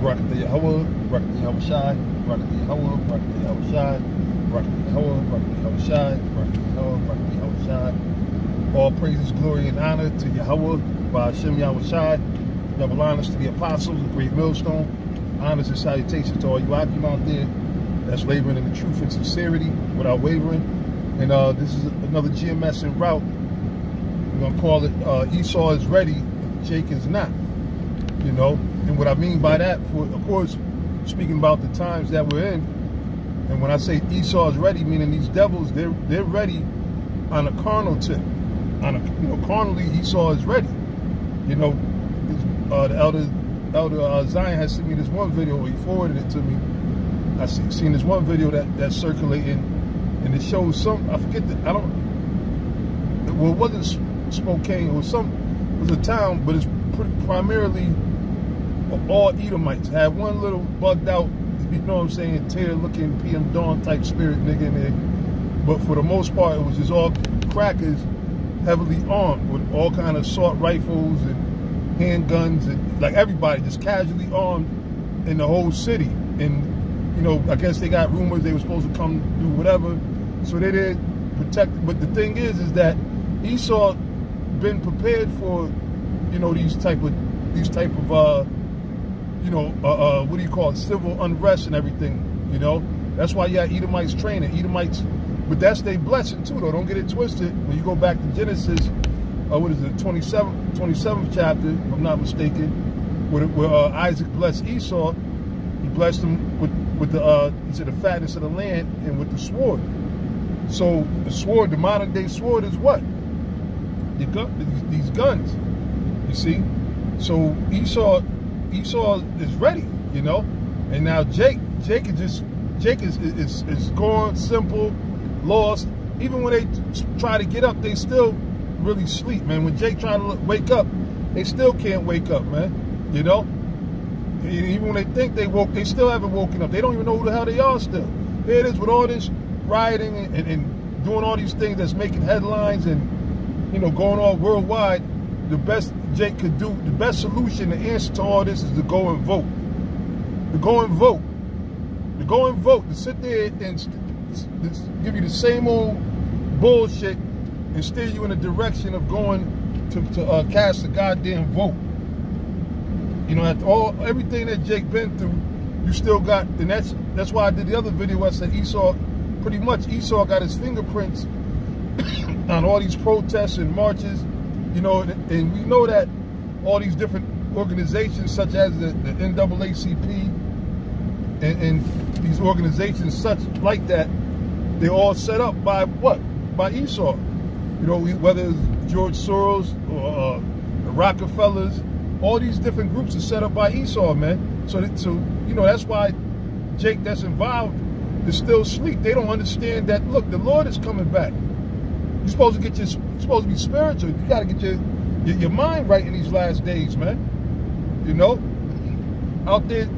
Barakatah Yahweh, Barakatah Yahweh Shai, Barakatah Yahweh, Barakatah Yahweh Shai, Barakatah Yahweh, Barakatah Yahweh Shai, Barakatah Yahweh, Barakatah Yahweh Shai. All praises, glory, and honor to Yahweh, by Hashem Yahweh Shai. Double honors to the apostles, the great millstone. Honors and salutations to all you Akim out there that's laboring in the truth and sincerity without wavering. And this is another GMS en route. We're going to call it Esau is ready, Jake is not. You know, and what I mean by that, of course, speaking about the times that we're in, and when I say Esau is ready, meaning these devils, they're ready on a carnal tip. On a, carnally, Esau is ready. You know, the elder Zion has sent me this one video, or he forwarded it to me. I seen this one video that's circulating, and it shows some, I forget that, well, it wasn't Spokane, it was a town, but it's primarily all Edomites. Had one little bugged out, you know what I'm saying, tear-looking PM Dawn type spirit nigga in there. But for the most part, it was just all crackers, heavily armed with all kind of assault rifles and handguns, and like everybody just casually armed in the whole city. And, you know, I guess they got rumors they were supposed to come do whatever, so they did protect. But the thing is that Esau been prepared for, you know, these type of you know, what do you call it, civil unrest and everything, you know. That's why you got Edomites training. Edomites, but that's their blessing too, though. Don't get it twisted. When you go back to Genesis, what is it, 27th chapter, if I'm not mistaken, where Isaac blessed Esau, he blessed him with the, he said, the fatness of the land and with the sword. So the sword, the modern day sword is what? These guns, you see. So Esau is ready, you know. And now Jake is gone, simple, lost. Even when they try to get up, they still really sleep, man. When Jake try to wake up, they still can't wake up, man. You know? Even when they think they woke, they still haven't woken up. They don't even know who the hell they are still. There it is with all this rioting and doing all these things that's making headlines and, you know, going all worldwide. The best Jake could do, the best solution, the answer to all this is to go and vote. To go and vote. To go and vote. To sit there and give you the same old bullshit and steer you in the direction of going to cast a goddamn vote. You know, after everything that Jake been through, you still got, and that's why I did the other video where I said Esau, pretty much Esau got his fingerprints on all these protests and marches. You know, and we know that all these different organizations, such as the NAACP and these organizations such like that, they're all set up by what? By Esau. You know, whether it's George Soros or the Rockefellers, all these different groups are set up by Esau, man. So you know, that's why Jake that's involved is still asleep. They don't understand that, look, the Lord is coming back. You're supposed to be spiritual. You got to get your mind right in these last days, man. You know, out there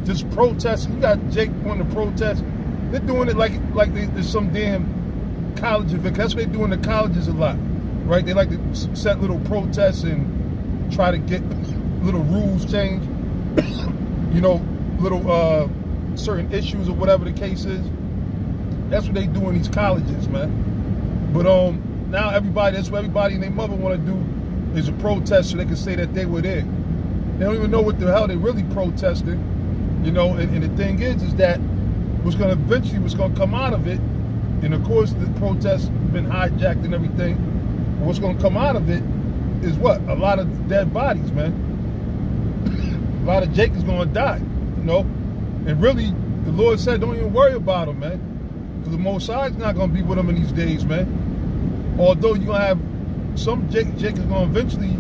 just protesting. You got Jake wanting to protest. They're doing it like there's some damn college event. That's what they do in the colleges a lot, right? They like to set little protests and try to get little rules changed. You know, little certain issues or whatever the case is. That's what they do in these colleges, man. But now that's what everybody and their mother want to do is a protest so they can say that they were there. They don't even know what the hell they really protesting, you know. And the thing is that what's going to come out of it, and of course the protests been hijacked and everything. But what's going to come out of it is what? A lot of dead bodies, man. A lot of Jake is going to die, you know. And really, the Lord said, don't even worry about him, man. Because the Most High is not going to be with him in these days, man. Although you're going to have some Jake is going to eventually,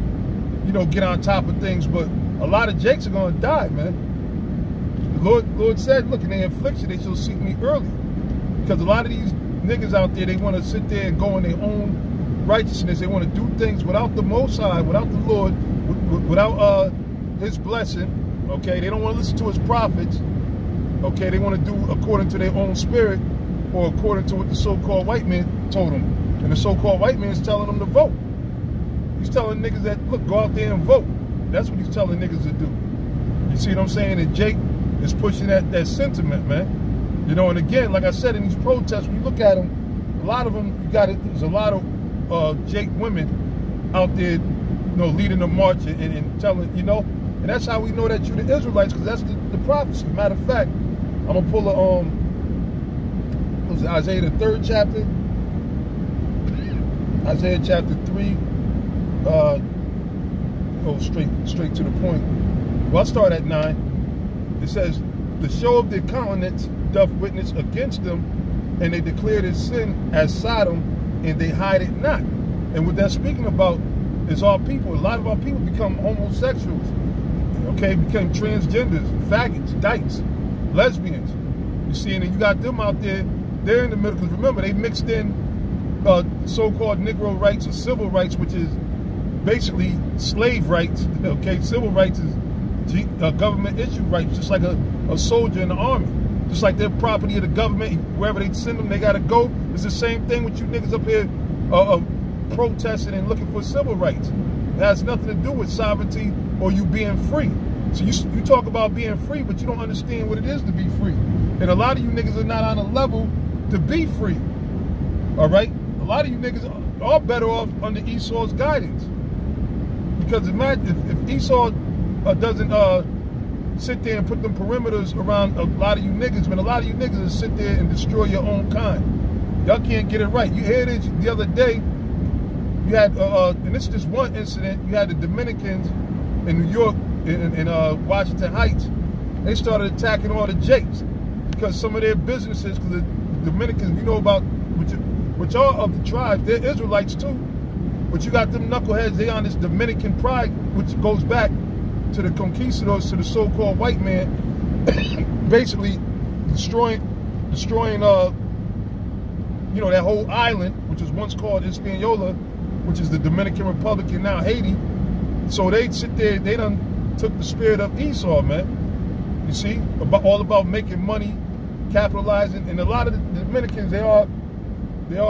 you know, get on top of things, but a lot of Jakes are going to die, man. The Lord said, look, in their affliction, they shall seek me early. Because a lot of these niggas out there, they want to sit there and go in their own righteousness. They want to do things without the Most High, without the Lord, without his blessing, okay? They don't want to listen to his prophets, okay? They want to do according to their own spirit or according to what the so-called white man told them. And the so-called white man is telling them to vote. He's telling niggas that, look, go out there and vote. That's what he's telling niggas to do. You see what I'm saying? And Jake is pushing that sentiment, man. You know, and again, like I said, in these protests, when you look at them, a lot of them, there's a lot of Jake women out there, you know, leading the march and telling, you know, and that's how we know that you're the Israelites, because that's the prophecy. Matter of fact, I'm gonna pull was it Isaiah the 3rd chapter? Isaiah chapter 3. Go straight to the point. Well, I'll start at 9. It says, the show of their countenance doth witness against them, and they declare their sin as Sodom, and they hide it not. And what that's speaking about is our people. A lot of our people become homosexuals, okay, become transgenders, faggots, dykes, lesbians. You see, and then you got them out there, they're in the middle, because remember, they mixed in so-called Negro rights or civil rights, which is basically slave rights, okay? Civil rights is government issue rights, just like a soldier in the army. Just like they're property of the government, wherever they send them, they gotta go. It's the same thing with you niggas up here protesting and looking for civil rights. It has nothing to do with sovereignty or you being free. So you talk about being free, but you don't understand what it is to be free. And a lot of you niggas are not on a level to be free, all right? A lot of you niggas are better off under Esau's guidance. Because imagine if Esau doesn't sit there and put them perimeters around a lot of you niggas, man, a lot of you niggas will sit there and destroy your own kind. Y'all can't get it right. You heard it the other day, you had, and this is just one incident, you had the Dominicans in New York, in Washington Heights, they started attacking all the Jakes because some of their businesses, because the Dominicans, you know about, which are of the tribes, they're Israelites too, but you got them knuckleheads, they on this Dominican pride, which goes back to the conquistadors, to the so-called white man, basically destroying, you know, that whole island, which was once called Hispaniola, which is the Dominican Republic and now Haiti. So they sit there, they done took the spirit of Esau, man. You see, all about making money, capitalizing, and a lot of the Dominicans, they are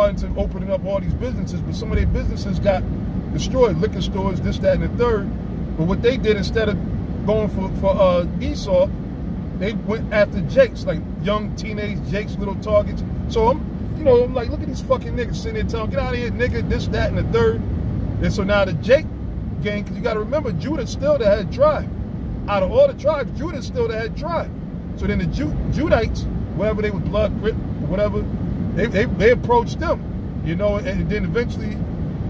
into opening up all these businesses, but some of their businesses got destroyed, liquor stores, this, that, and the third. But what they did, instead of going for Esau, they went after Jakes, like young teenage Jakes, little targets. So I'm like, look at these fucking niggas sitting there telling, get out of here, nigga, this, that, and the third. And so now the Jake gang, because you got to remember, Judah's still the head tribe. Out of all the tribes, Judah's still the head tribe. So then the Judites, whatever they was, blood, grit, or whatever, they approached them, you know, and then eventually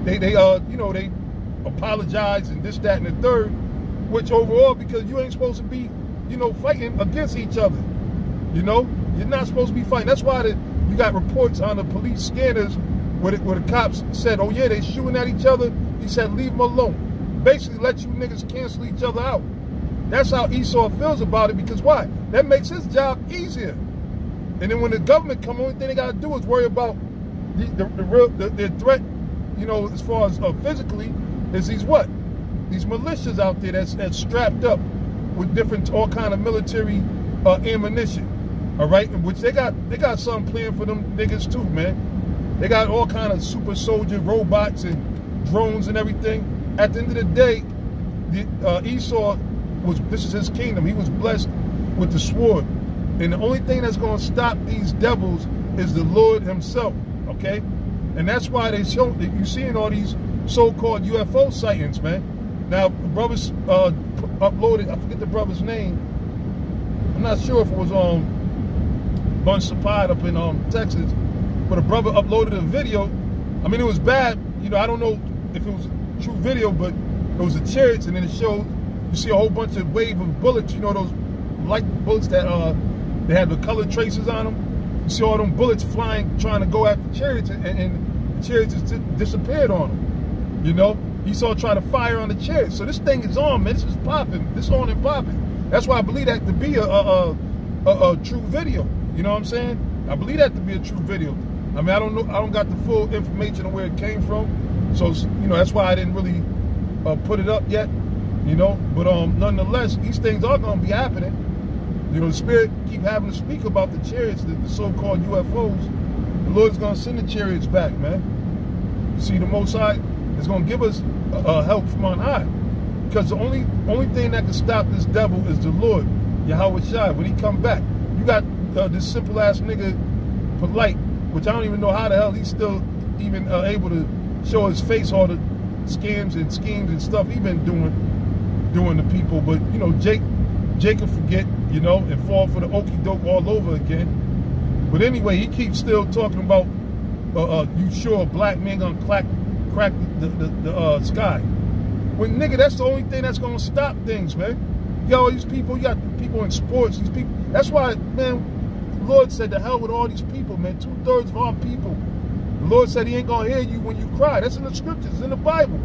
they apologize and this, that, and the third, which overall, because you ain't supposed to be, you know, fighting against each other. You know, you're not supposed to be fighting. That's why you got reports on the police scanners where the cops said, oh yeah, they shooting at each other. He said, leave them alone. Basically let you niggas cancel each other out. That's how Esau feels about it, because why? That makes his job easier. And then when the government come, only thing they gotta do is worry about the threat, you know, as far as physically, is these militias out there that's strapped up with all kind of military ammunition, all right? Which they got something planned for them niggas too, man. They got all kind of super soldier robots and drones and everything. At the end of the day, Esau this is his kingdom. He was blessed with the sword, and the only thing that's going to stop these devils is the Lord Himself, okay? And that's why you seeing all these so-called UFO sightings, man. Now, brothers uploaded, I forget the brother's name. I'm not sure if it was Bunch Supply up in Texas, but a brother uploaded a video. I mean, it was bad. You know, I don't know if it was a true video, but it was the chariots, and then it showed, you see a whole bunch of wave of bullets, you know, those light bullets that they had the color traces on them. You see all them bullets flying, trying to go after chariots, and the chariots just disappeared on them. You know, Esau tried to fire on the chariots. So this thing is on, man. This is popping. This on and popping. That's why I believe that to be a true video. You know what I'm saying? I believe that to be a true video. I mean, I don't know. I don't got the full information on where it came from. So, you know, that's why I didn't really put it up yet. You know, but nonetheless, these things are going to be happening. You know, the Spirit keep having to speak about the chariots, the so-called UFOs. The Lord's going to send the chariots back, man. You see, the Most High is going to give us help from on high. Because the only thing that can stop this devil is the Lord, Yahweh Shai, when he come back. You got this simple ass nigga, Polite, which I don't even know how the hell he's still even able to show his face, all the scams and schemes and stuff he been doing to people. But you know, Jake can forget, you know, and fall for the okie doke all over again. But anyway, he keeps still talking about you sure a black man gonna crack the sky. When nigga, that's the only thing that's gonna stop things, man. You got all these people, you got people in sports, these people. That's why, man, the Lord said to hell with all these people, man. 2/3 of our people. The Lord said he ain't gonna hear you when you cry. That's in the scriptures, it's in the Bible.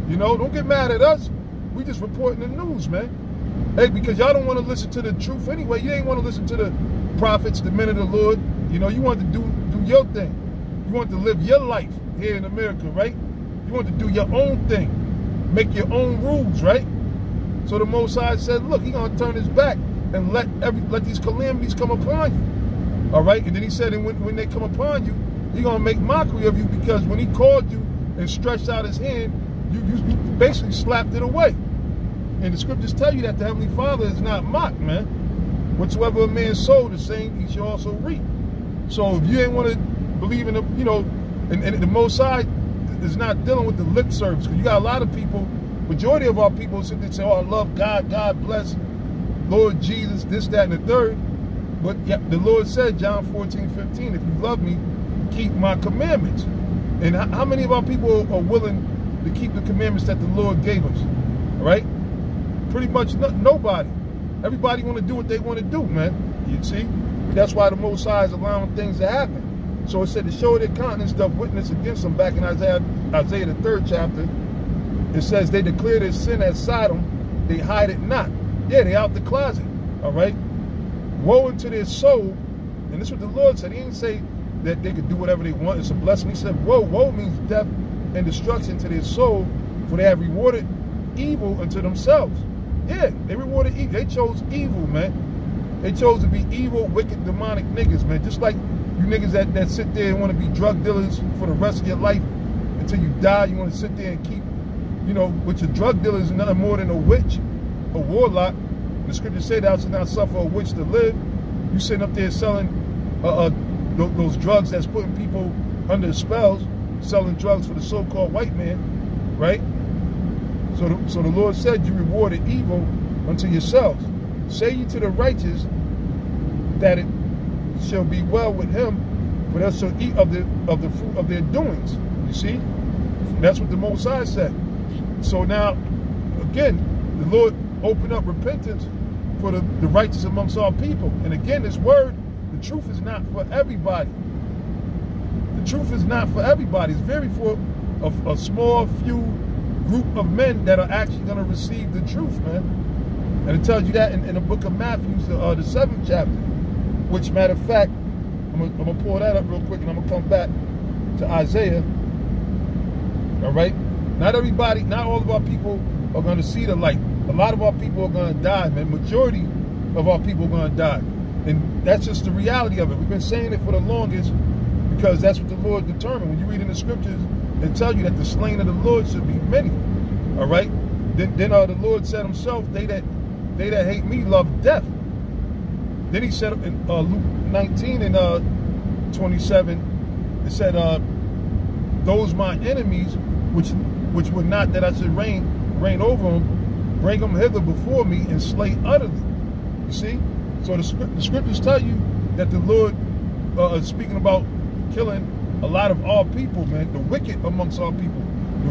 You know, don't get mad at us. We just reporting the news, man. Hey, because y'all don't want to listen to the truth anyway. You ain't want to listen to the prophets, the men of the Lord. You know, you want to do your thing. You want to live your life here in America, right? You want to do your own thing. Make your own rules, right? So the Most High said, look, he's going to turn his back and let these calamities come upon you. All right? And then he said, and when they come upon you, he's going to make mockery of you, because when he called you and stretched out his hand, you basically slapped it away. And the scriptures tell you that the Heavenly Father is not mocked, man. Whatsoever a man sow, the same he shall also reap. So if you ain't want to believe in the, you know, and the Most High is not dealing with the lip service. Because you got a lot of people, majority of our people sit there and say, oh, I love God, God bless, Lord Jesus, this, that, and the third. But yeah, the Lord said, John 14:15, if you love me, keep my commandments. And how many of our people are willing to keep the commandments that the Lord gave us? All right? Pretty much nobody. Everybody want to do what they want to do, man. You see? That's why the Most High is allowing things to happen. So it said to show their countenance doth witness against them. Back in Isaiah the 3rd chapter, it says they declare their sin as Sodom, they hide it not. Yeah, they out the closet. All right? Woe unto their soul. And this is what the Lord said. He didn't say that they could do whatever they want. It's a blessing. He said, woe. Woe means death and destruction to their soul, for they have rewarded evil unto themselves. Yeah, they rewarded evil. They chose evil, man. They chose to be evil, wicked, demonic niggas, man. Just like you niggas that sit there and want to be drug dealers for the rest of your life until you die. You want to sit there and keep, you know, with your drug dealers nothing more than a witch, a warlock. The scriptures say thou shalt not suffer a witch to live. You sitting up there selling those drugs that's putting people under spells, selling drugs for the so-called white man, right? So the Lord said, you rewarded evil unto yourselves. Say ye to the righteous that it shall be well with him, for they shall eat of the fruit of their doings. You see? That's what the Most High said. So now, again, the Lord opened up repentance for the righteous amongst our people. And again, this word, the truth is not for everybody. The truth is not for everybody. It's very for a small few group of men that are actually going to receive the truth, man. And it tells you that in the book of Matthew, the 7th chapter. Which, matter of fact, I'm going to pull that up real quick, and I'm going to come back to Isaiah. All right? Not everybody, not all of our people are going to see the light. A lot of our people are going to die, man. Majority of our people are going to die. And that's just the reality of it. We've been saying it for the longest because that's what the Lord determined. When you read in the scriptures, they tell you that the slain of the Lord should be many. All right? Then the Lord said himself, they that hate me love death. Then he said in Luke 19 and 27, it said, those my enemies, which would not that I should reign over them, bring them hither before me and slay utterly. You see? So the scriptures tell you that the Lord is speaking about killing a lot of our people, man, the wicked amongst our people,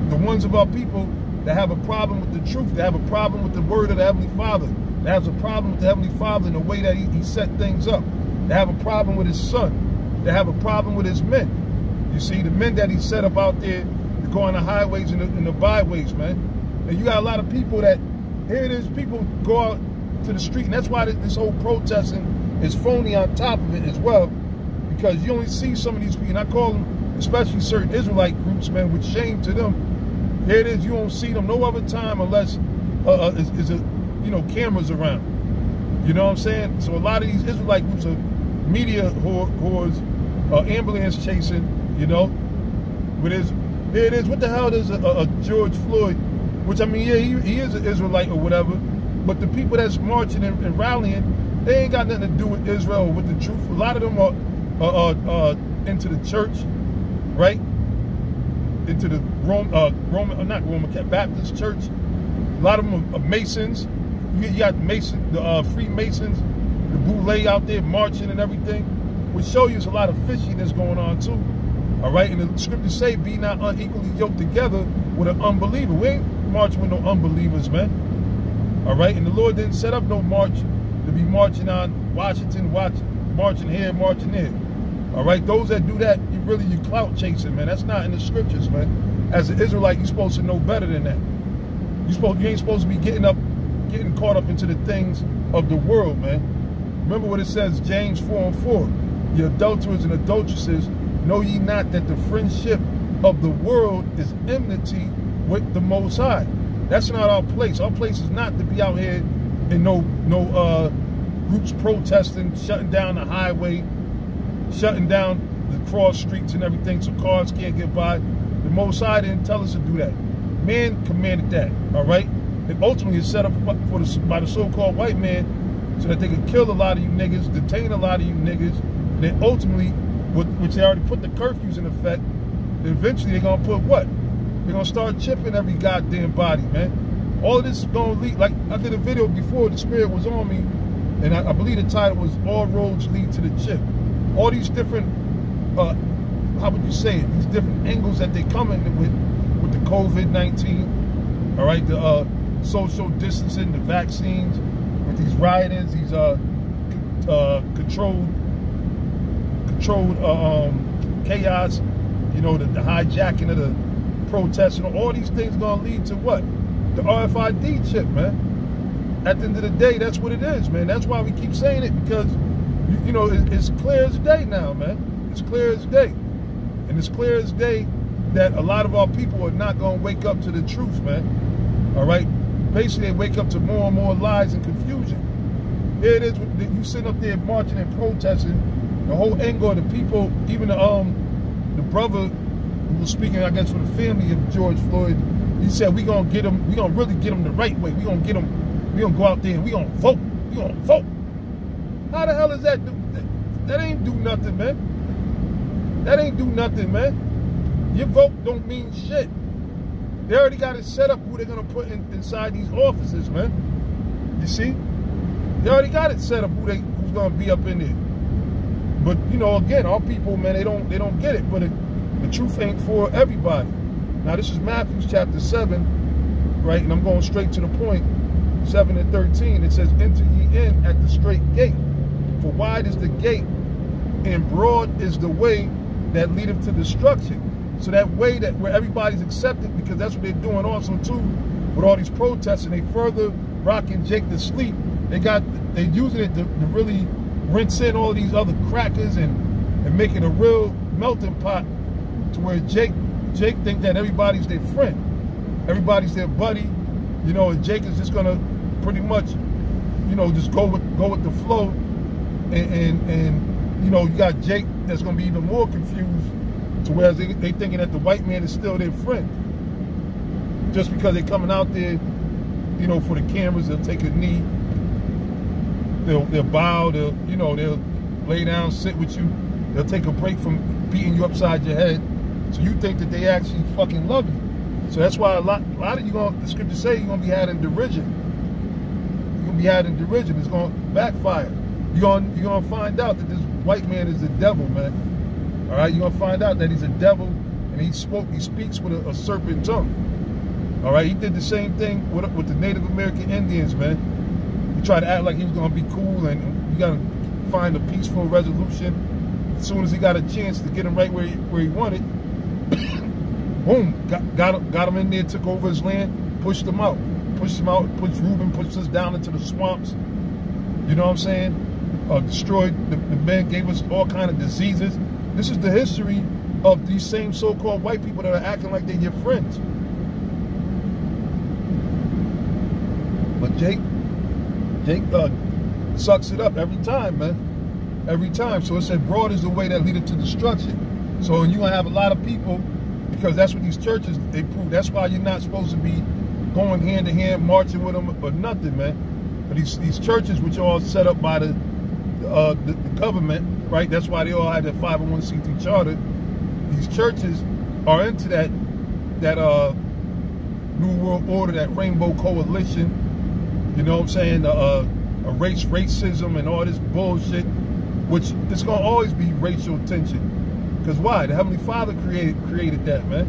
the ones of our people that have a problem with the truth, that have a problem with the word of the Heavenly Father, that has a problem with the Heavenly Father in the way that he set things up, that have a problem with his son, that have a problem with his men. You see, the men that he set up out there to go on the highways and the byways, man. And you got a lot of people that, here it is, people go out to the street, and that's why this whole protesting is phony on top of it as well, because you only see some of these people, and I call them, especially certain Israelite groups, man, with shame to them. Here it is, you don't see them no other time unless cameras around. You know what I'm saying? So a lot of these Israelite groups are media whores, ambulance chasing, you know. But here it is, what the hell does a George Floyd which I mean, yeah, he is an Israelite or whatever, but the people that's marching and rallying, they ain't got nothing to do with Israel or with the truth. A lot of them are into the church, right? Into the Roman Baptist church. A lot of them are Masons. You got the Freemasons, the Boule out there marching and everything, which show you there's a lot of fishiness going on too. All right, and the scriptures say, "Be not unequally yoked together with an unbeliever." We ain't marching with no unbelievers, man. All right, and the Lord didn't set up no march to be marching on Washington, marching here, marching there. All right, those that do that, you clout chasing, man. That's not in the scriptures, man. As an Israelite, you're supposed to know better than that. You ain't supposed to be getting caught up into the things of the world, man. Remember what it says, James 4:4. "Ye adulterers and adulteresses, know ye not that the friendship of the world is enmity with the Most High?" That's not our place. Our place is not to be out here in no groups protesting, shutting down the highway, shutting down the cross streets and everything so cars can't get by. The Most High didn't tell us to do that. Man commanded that, all right? And ultimately it's set up by the so-called white man so that they could kill a lot of you niggas, detain a lot of you niggas, and then ultimately, which they already put the curfews in effect, eventually they're going to put what? They're going to start chipping every goddamn body, man. All of this is going to lead, like I did a video before, the spirit was on me, and I believe the title was "All Roads Lead to the Chip." All these different, how would you say it? These different angles that they come in with the COVID-19, all right, the social distancing, the vaccines, with these rioters, these controlled chaos, you know, the hijacking of the protests, and all these things gonna lead to what? The RFID chip, man. At the end of the day, that's what it is, man. That's why we keep saying it, because you know it's clear as day now, man. It's clear as day, and it's clear as day that a lot of our people are not gonna wake up to the truth, man. All right, basically they wake up to more and more lies and confusion. Here it is, you sitting up there marching and protesting. The whole angle of the people, even the brother who was speaking, I guess, for the family of George Floyd, he said, we gonna get him, we gonna really get him the right way. We gonna get him, we gonna go out there and we gonna vote. We gonna vote. How the hell is that? That ain't do nothing, man. That ain't do nothing, man. Your vote don't mean shit. They already got it set up who they're gonna put inside these offices, man. You see? They already got it set up who's gonna be up in there. But you know, again, our people, man, they don't get it. But the truth ain't for everybody. Now this is Matthew chapter 7, right? And I'm going straight to the point. 7 and 13. It says, "Enter ye in at the straight gate, for wide is the gate, and broad is the way that leadeth to destruction." So that way that where everybody's accepted, because that's what they're doing also too, with all these protests, and they further rocking Jake to sleep. They're using it to really rinse in all these other crackers and make it a real melting pot to where Jake think that everybody's their friend, everybody's their buddy, you know, and Jake is just gonna pretty much, you know, just go with the flow, and you know, you got Jake that's gonna be even more confused, to whereas they thinking that the white man is still their friend, just because they're coming out there, you know, for the cameras. They'll take a knee, they'll bow, they'll lay down, sit with you, they'll take a break from beating you upside your head, so you think that they actually fucking love you. So that's why a lot of you the scriptures say you're gonna be had in derision. You're gonna be had in derision. It's gonna backfire. You're gonna find out that this white man is the devil, man. All right, you're gonna find out that he's a devil, and he speaks with a serpent tongue. All right, he did the same thing with the Native American Indians, man. He tried to act like he was gonna be cool, and you gotta find a peaceful resolution. As soon as he got a chance to get him right where he wanted, boom, got him in there, took over his land, pushed him out, pushed Reuben, pushed us down into the swamps. You know what I'm saying? Destroyed the men, gave us all kind of diseases. This is the history of these same so-called white people that are acting like they're your friends. But Jake sucks it up every time, man. Every time. So it said, broad is the way that leadeth to destruction. So you're going to have a lot of people, because that's what these churches, they prove. That's why you're not supposed to be going hand in hand, marching with them, or nothing, man. But these churches, which are all set up by the government, right? That's why they all had that 501c3 charter. These churches are into that New World Order, that Rainbow Coalition. You know what I'm saying? Racism and all this bullshit, which it's gonna always be racial tension. Because why? The Heavenly Father created that, man.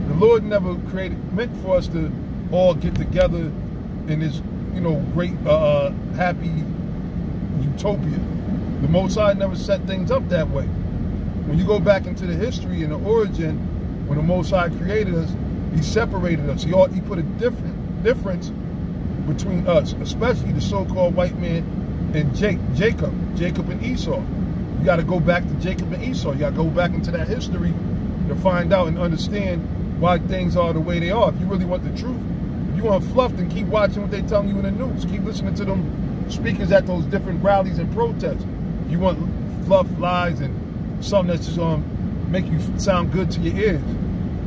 The Lord never meant for us to all get together in this, you know, great, happy utopia. The Most High never set things up that way. When you go back into the history and the origin, when the Most High created us, He separated us. He put a difference between us, especially the so-called white man and Jacob and Esau. You got to go back to Jacob and Esau. You got to go back into that history to find out and understand why things are the way they are. If you really want the truth, if you want fluff, then keep watching what they're telling you in the news. Keep listening to them speakers at those different rallies and protests. If you want fluff, lies, and something that's just going to make you sound good to your ears.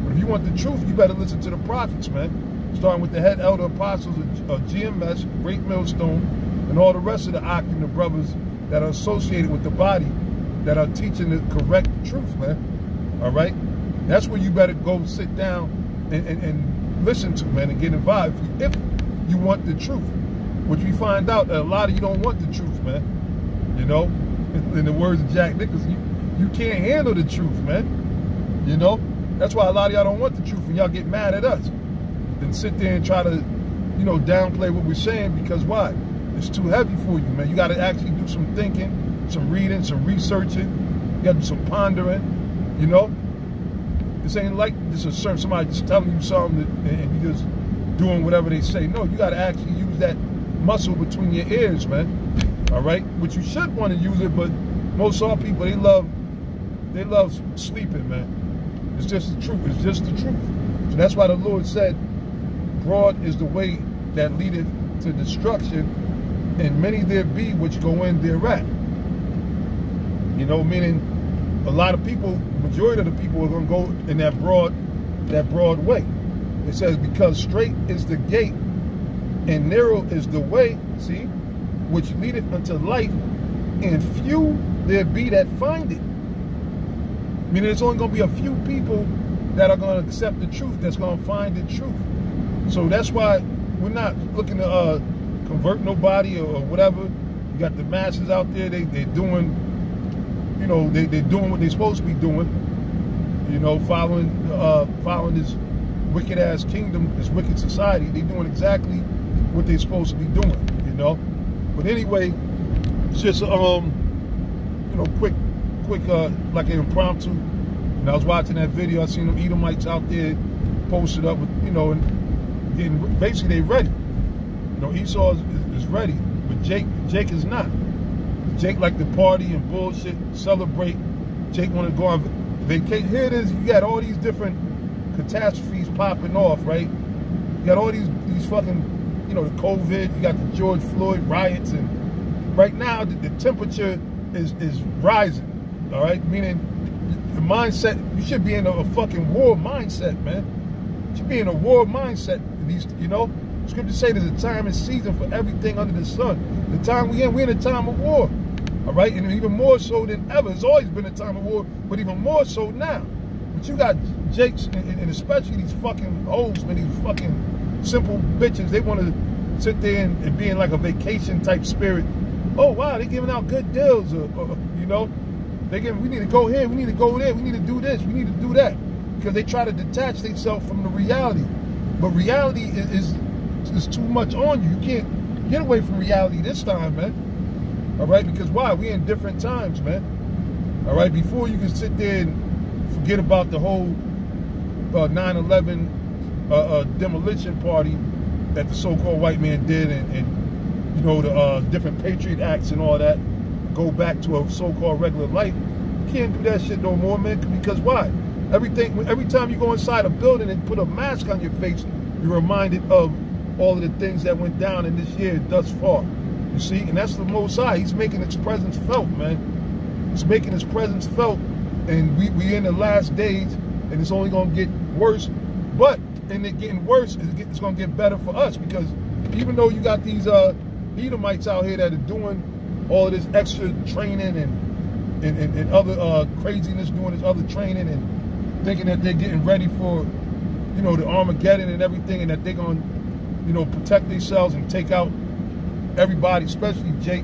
But if you want the truth, you better listen to the prophets, man. Starting with the head elder apostles of GMS, Great Millstone, and all the rest of the Akim, the brothers that are associated with the body, that are teaching the correct truth, man. All right? That's where you better go sit down and listen to, man, and get involved if you want the truth. Which we find out that a lot of you don't want the truth, man. You know? In the words of Jack Nicholson, you can't handle the truth, man. You know? That's why a lot of y'all don't want the truth and y'all get mad at us. Then sit there and try to, you know, downplay what we're saying, because why? It's too heavy for you, man. You got to actually do some thinking, some reading, some researching. You got to do some pondering, you know? This ain't like just somebody just telling you something and you just doing whatever they say. No, you got to actually use that muscle between your ears, man. All right? Which you should want to use it, but most all people, they love sleeping, man. It's just the truth. It's just the truth. So that's why the Lord said, broad is the way that leadeth to destruction, and many there be which go in thereat. You know, meaning a lot of people, the majority of the people are going to go in that broad way. It says, because straight is the gate and narrow is the way, see, which leadeth unto life, and few there be that find it. Meaning there's only going to be a few people that are going to accept the truth, that's going to find the truth. So that's why we're not looking to convert nobody or whatever. You got the masses out there, they're doing, you know, they're doing what they're supposed to be doing. You know, following this wicked ass kingdom, this wicked society. They're doing exactly what they're supposed to be doing, you know. But anyway, it's just you know, quick like an impromptu. And I was watching that video, I seen them Edomites out there posted up with, you know, and basically they ready. You know, Esau is ready, but Jake is not. Jake like to party and bullshit, celebrate. Jake want to go on vacation. Here it is, you got all these different catastrophes popping off, right? You got all these fucking, you know, the COVID, you got the George Floyd riots, and right now the temperature is rising, all right? Meaning the mindset, you should be in a fucking war mindset, man. You should be in a war mindset. These, you know, scriptures say there's a time and season for everything under the sun. The time we're in a time of war, all right? And even more so than ever. It's always been a time of war, but even more so now. But you got Jakes, and especially these fucking hoes, man, these fucking simple bitches. They want to sit there and be in like a vacation type spirit. Oh, wow, they're giving out good deals, or you know, we need to go here, we need to go there, we need to do this, we need to do that. Because they try to detach themselves from the reality. But reality is too much on you. You can't get away from reality this time, man. All right? Because why? We're in different times, man. All right? Before you can sit there and forget about the whole 9/11 demolition party that the so-called white man did, and you know, the different Patriot Acts and all that, go back to a so-called regular life. You can't do that shit no more, man. Because why? Every time you go inside a building and put a mask on your face, you're reminded of all of the things that went down in this year thus far. You see? And that's the Most High. He's making his presence felt, man. He's making his presence felt. And we in the last days, and it's only going to get worse. But and it getting worse, it's going to get better for us, because even though you got these Edomites out here that are doing all of this extra training and other craziness, doing this other training and thinking that they're getting ready for, you know, the Armageddon and everything, and that they're going to, you know, protect themselves and take out everybody, especially Jake,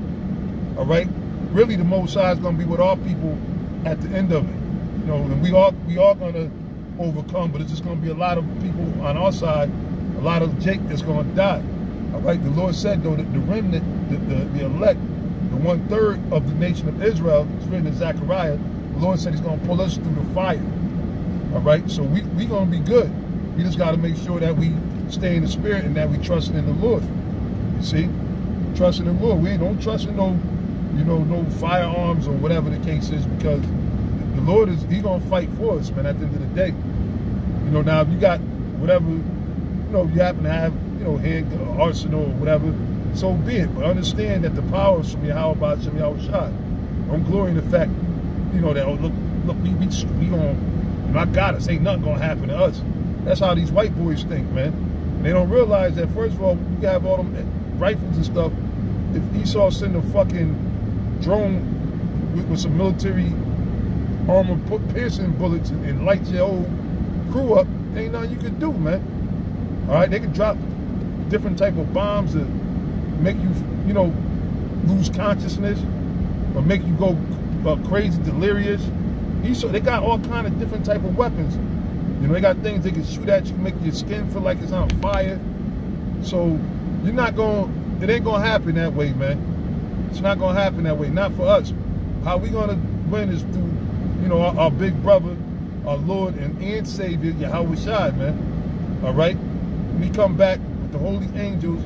all right? Really, the Most High is going to be with our people at the end of it, you know, and we are going to overcome, but it's just going to be a lot of people on our side, a lot of Jake that's going to die, all right? The Lord said, though, that the remnant, the elect, the 1/3 of the nation of Israel, it's written in Zechariah, the Lord said he's going to pull us through the fire, all right? So we going to be good. We just got to make sure that we stay in the spirit and that we trust in the Lord, you see? Trust in the Lord. We don't trust in no, you know, no firearms or whatever the case is, because the Lord He's gonna fight for us, man, at the end of the day. You know, now if you got whatever, you know, you happen to have, you know, hand arsenal or whatever, so be it. But understand that the power is from Yahweh Ba'ashem Yahushua. Don't glory in the fact, you know, that, oh, look, we gonna, you know, I got us. Ain't nothing gonna happen to us. That's how these white boys think, man. And they don't realize that, first of all, we have all them rifles and stuff. If Esau send a fucking drone with some military armor piercing bullets and light your whole crew up, ain't nothing you can do, man. All right, they can drop different type of bombs to make you, you know, lose consciousness or make you go crazy, delirious. Esau, they got all kind of different type of weapons. You know, they got things they can shoot at you, make your skin feel like it's on fire. So you're not going. It ain't gonna happen that way, man. It's not gonna happen that way. Not for us. How we gonna win is through, you know, our big brother, our Lord and Savior, Yahweh Shai, man. All right? When we come back with the holy angels,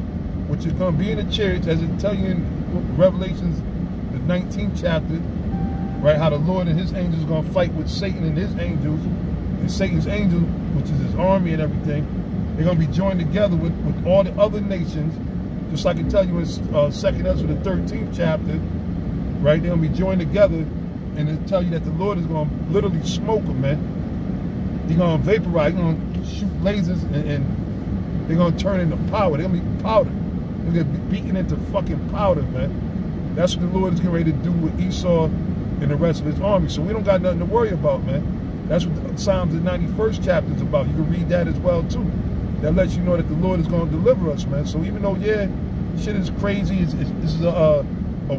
which is gonna be in the chariots, as it tell you in Revelations, the 19th chapter, right? How the Lord and his angels are gonna fight with Satan and his angels, and Satan's angels, which is his army and everything. They're gonna be joined together with all the other nations. Just like I tell you in 2nd Ezra, the 13th chapter, right? They're going to be joined together, and it'll tell you that the Lord is going to literally smoke them, man. He's going to vaporize, he's going to shoot lasers, and they're going to turn into powder. They're going to be powder. They're going to be beaten into fucking powder, man. That's what the Lord is getting ready to do with Esau and the rest of his army. So we don't got nothing to worry about, man. That's what the Psalms, the 91st chapter is about. You can read that as well, too. That lets you know that the Lord is going to deliver us, man. So even though, yeah, shit is crazy, this is a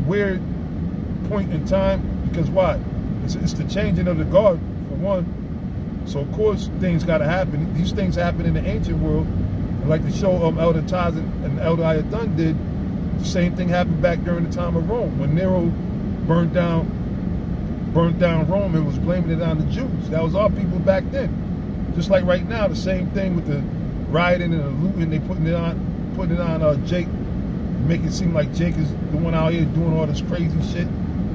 weird point in time, because why? It's the changing of the guard, for one. So, of course, things got to happen. These things happen in the ancient world. And like the show Elder Taz and Elder Ayadun did, the same thing happened back during the time of Rome. When Nero burnt down Rome and was blaming it on the Jews. That was our people back then. Just like right now, the same thing with the rioting and the looting, they putting it on Jake, make it seem like Jake is the one out here doing all this crazy shit.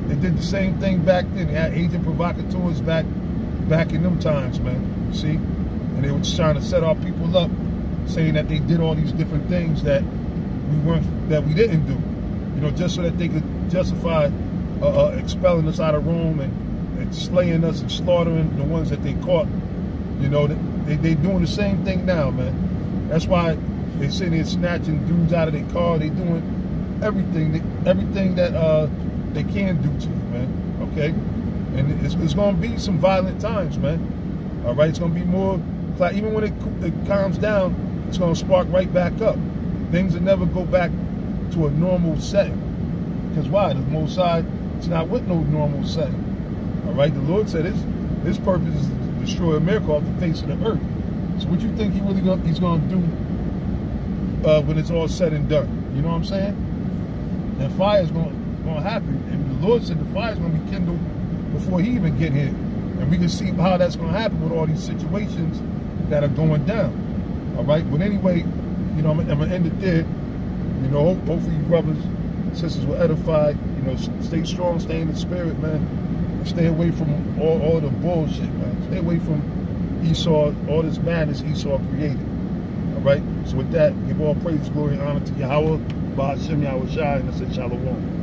They did the same thing back then. They had agent provocateurs back in them times, man. You see? And they were just trying to set our people up, saying that they did all these different things that we didn't do. You know, just so that they could justify expelling us out of Rome and slaying us and slaughtering the ones that they caught. You know, they doing the same thing now, man. That's why they say they're snatching dudes out of their car. They doing everything that they can do to you, man. Okay, and it's going to be some violent times, man. All right, it's going to be more. Even when it calms down, it's going to spark right back up. Things will never go back to a normal setting, because why? The Most High, it's not with no normal setting. All right, the Lord said his purpose is to destroy America off the face of the earth. So what you think he's going to do when it's all said and done? You know what I'm saying? That fire is going to happen, and the Lord said the fire is going to be kindled before he even get here, and we can see how that's going to happen with all these situations that are going down. All right, but anyway, you know, I'm gonna end it there. You know, hopefully you brothers and sisters were edified. You know, stay strong, stay in the spirit, man, and stay away from all the bullshit, man. Stay away from Esau, all this madness Esau created. All right? So with that, give all praise, glory, and honor to Yahweh, Ba'ashem Yahushua, and I said Shalom.